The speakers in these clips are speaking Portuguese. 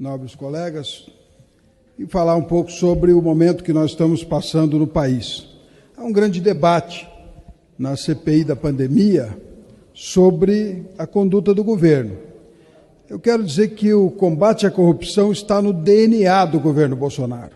nobres colegas, e falar um pouco sobre o momento que nós estamos passando no país. Há um grande debate na CPI da pandemia sobre a conduta do governo. Eu quero dizer que o combate à corrupção está no DNA do governo Bolsonaro.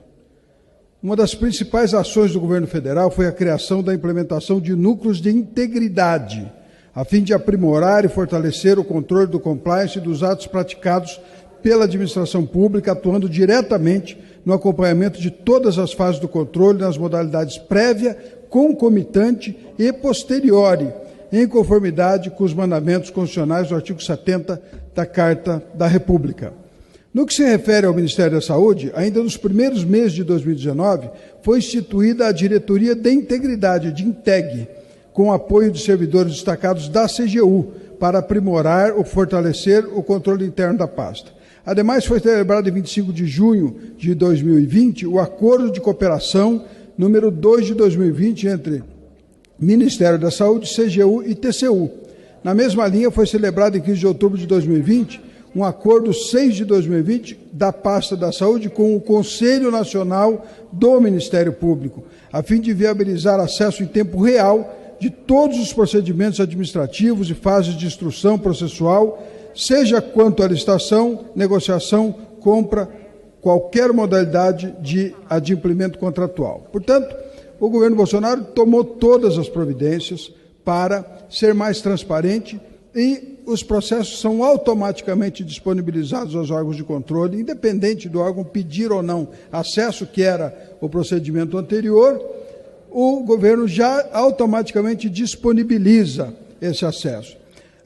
Uma das principais ações do governo federal foi a criação da implementação de núcleos de integridade, a fim de aprimorar e fortalecer o controle do compliance e dos atos praticados pela administração pública, atuando diretamente no acompanhamento de todas as fases do controle nas modalidades prévia, concomitante e posteriori, em conformidade com os mandamentos constitucionais do artigo 70 da Carta da República. No que se refere ao Ministério da Saúde, ainda nos primeiros meses de 2019, foi instituída a Diretoria de Integridade, de INTEG, com apoio de servidores destacados da CGU, para aprimorar ou fortalecer o controle interno da pasta. Ademais, foi celebrado em 25 de junho de 2020 o Acordo de Cooperação número 2 de 2020 entre Ministério da Saúde, CGU e TCU. Na mesma linha, foi celebrado em 15 de outubro de 2020 um Acordo 6 de 2020 da Pasta da Saúde com o Conselho Nacional do Ministério Público, a fim de viabilizar acesso em tempo real de todos os procedimentos administrativos e fases de instrução processual, seja quanto à licitação, negociação, compra, qualquer modalidade de adimplemento contratual. Portanto, o governo Bolsonaro tomou todas as providências para ser mais transparente e os processos são automaticamente disponibilizados aos órgãos de controle, independente do órgão pedir ou não acesso, que era o procedimento anterior, o governo já automaticamente disponibiliza esse acesso.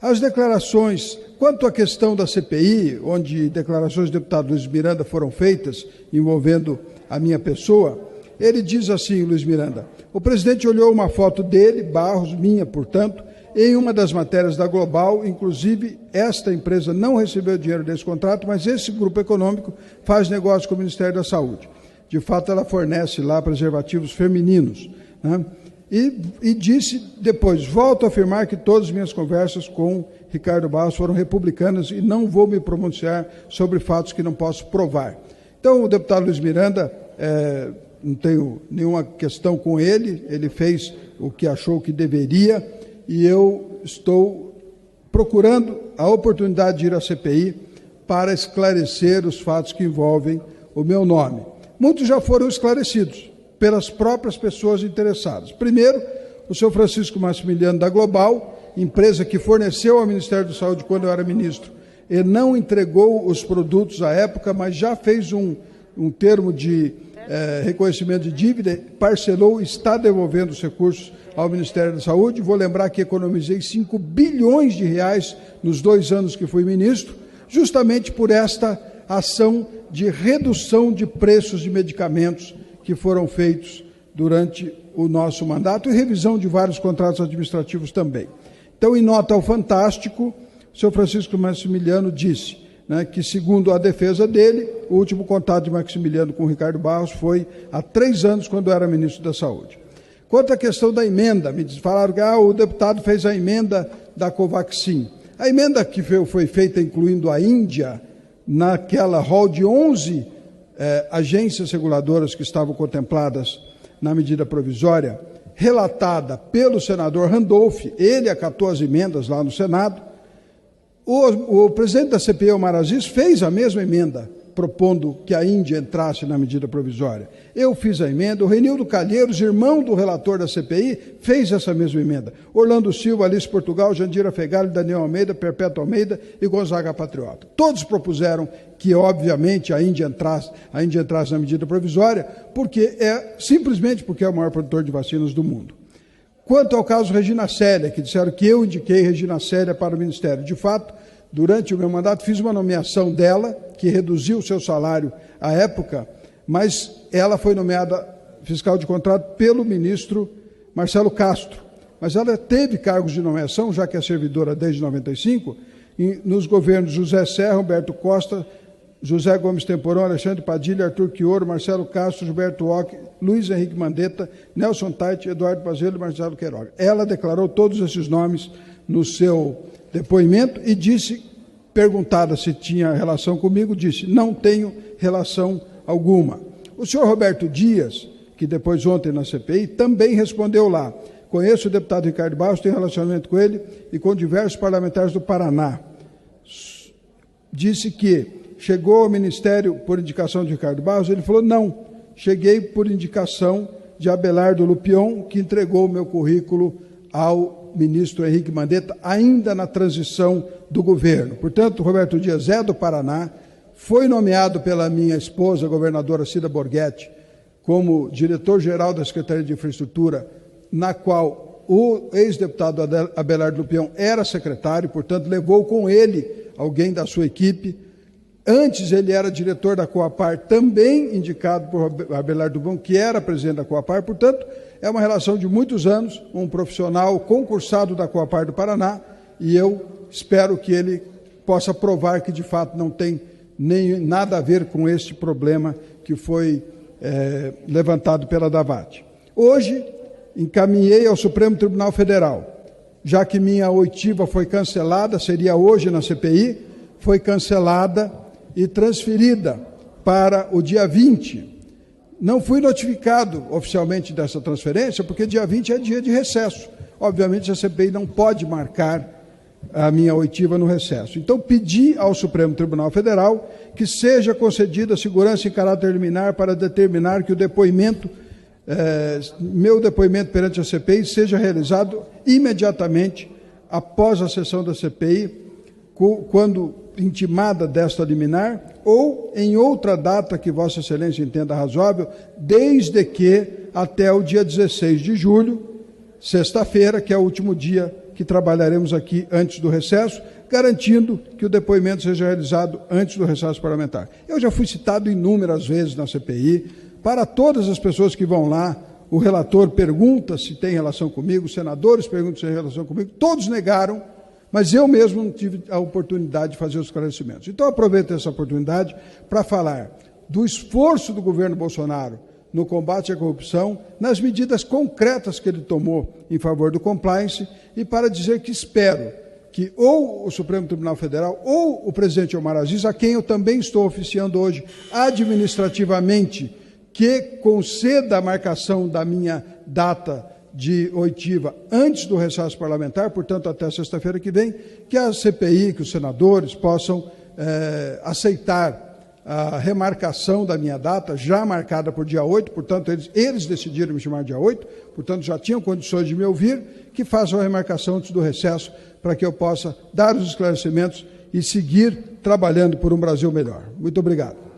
As declarações, quanto à questão da CPI, onde declarações do deputado Luiz Miranda foram feitas, envolvendo a minha pessoa, ele diz assim, Luiz Miranda: o presidente olhou uma foto dele, Barros, minha, portanto, em uma das matérias da Global, inclusive esta empresa não recebeu dinheiro desse contrato, mas esse grupo econômico faz negócio com o Ministério da Saúde. De fato, ela fornece lá preservativos femininos, né? E disse depois: volto a afirmar que todas as minhas conversas com Ricardo Barros foram republicanas e não vou me pronunciar sobre fatos que não posso provar. Então, o deputado Luiz Miranda, não tenho nenhuma questão com ele, ele fez o que achou que deveria e eu estou procurando a oportunidade de ir à CPI para esclarecer os fatos que envolvem o meu nome. Muitos já foram esclarecidos pelas próprias pessoas interessadas. Primeiro, o senhor Francisco Maximiliano da Global, empresa que forneceu ao Ministério da Saúde quando eu era ministro, e não entregou os produtos à época, mas já fez um termo de reconhecimento de dívida, parcelou e está devolvendo os recursos ao Ministério da Saúde. Vou lembrar que economizei 5 bilhões de reais nos 2 anos que fui ministro, justamente por esta ação de redução de preços de medicamentos que foram feitos durante o nosso mandato e revisão de vários contratos administrativos também. Então, em nota ao Fantástico, o senhor Francisco Maximiliano disse, né, que, segundo a defesa dele, o último contato de Maximiliano com o Ricardo Barros foi há 3 anos, quando era ministro da Saúde. Quanto à questão da emenda, me falaram que o deputado fez a emenda da Covaxin. A emenda que foi feita incluindo a Índia, naquela rol de 11 agências reguladoras que estavam contempladas na medida provisória, relatada pelo senador Randolph, ele acatou as emendas lá no Senado. O presidente da CPI, Omar Aziz, fez a mesma emenda, propondo que a Índia entrasse na medida provisória. Eu fiz a emenda, o Renildo Calheiros, irmão do relator da CPI, fez essa mesma emenda. Orlando Silva, Alice Portugal, Jandira Fegali, Daniel Almeida, Perpétuo Almeida e Gonzaga Patriota. Todos propuseram que, obviamente, a Índia entrasse na medida provisória, simplesmente porque é o maior produtor de vacinas do mundo. Quanto ao caso Regina Célia, que disseram que eu indiquei Regina Célia para o Ministério, de fato, durante o meu mandato, fiz uma nomeação dela, que reduziu o seu salário à época, mas ela foi nomeada fiscal de contrato pelo ministro Marcelo Castro. Mas ela teve cargos de nomeação, já que é servidora desde 95, nos governos José Serra, Humberto Costa, José Gomes Temporão, Alexandre Padilha, Arthur Quioro, Marcelo Castro, Gilberto Ock, Luiz Henrique Mandetta, Nelson Tait, Eduardo Pazuello e Marcelo Queiroga. Ela declarou todos esses nomes no seu depoimento e disse perguntada se tinha relação comigo, disse: não tenho relação alguma. O senhor Roberto Dias, que depois ontem na CPI, também respondeu lá: conheço o deputado Ricardo Barros, tenho relacionamento com ele e com diversos parlamentares do Paraná. Disse que chegou ao Ministério por indicação de Ricardo Barros, ele falou: não, cheguei por indicação de Abelardo Lupion, que entregou o meu currículo ao ministro Henrique Mandetta, ainda na transição do governo. Portanto, Roberto Dias é do Paraná, foi nomeado pela minha esposa, a governadora Cida Borghetti, como diretor-geral da Secretaria de Infraestrutura, na qual o ex-deputado Abelardo Lupion era secretário, portanto, levou com ele alguém da sua equipe. Antes ele era diretor da Coapar, também indicado por Abelardo Lupion, que era presidente da Coapar. Portanto, é uma relação de muitos anos, um profissional concursado da Coapar do Paraná, e eu espero que ele possa provar que, de fato, não tem nem nada a ver com este problema que foi levantado pela Davat. Hoje, encaminhei ao Supremo Tribunal Federal, já que minha oitiva foi cancelada, seria hoje na CPI, foi cancelada e transferida para o dia 20. Não fui notificado oficialmente dessa transferência, porque dia 20 é dia de recesso. Obviamente, a CPI não pode marcar a minha oitiva no recesso. Então, pedi ao Supremo Tribunal Federal que seja concedida segurança em caráter liminar para determinar que o depoimento, meu depoimento perante a CPI, seja realizado imediatamente após a sessão da CPI, quando intimada desta liminar, ou em outra data que Vossa Excelência entenda razoável, desde que até o dia 16 de julho, sexta-feira, que é o último dia que trabalharemos aqui antes do recesso, garantindo que o depoimento seja realizado antes do recesso parlamentar. Eu já fui citado inúmeras vezes na CPI, para todas as pessoas que vão lá, o relator pergunta se tem relação comigo, os senadores perguntam se tem relação comigo, todos negaram, mas eu mesmo não tive a oportunidade de fazer os esclarecimentos. Então, aproveito essa oportunidade para falar do esforço do governo Bolsonaro no combate à corrupção, nas medidas concretas que ele tomou em favor do compliance, e para dizer que espero que ou o Supremo Tribunal Federal ou o presidente Omar Aziz, a quem eu também estou oficiando hoje administrativamente, que conceda a marcação da minha data de oitiva antes do recesso parlamentar, portanto, até sexta-feira que vem, que a CPI, que os senadores possam aceitar a remarcação da minha data, já marcada por dia 8, portanto, eles decidiram me chamar dia 8, portanto, já tinham condições de me ouvir, que façam a remarcação antes do recesso, para que eu possa dar os esclarecimentos e seguir trabalhando por um Brasil melhor. Muito obrigado.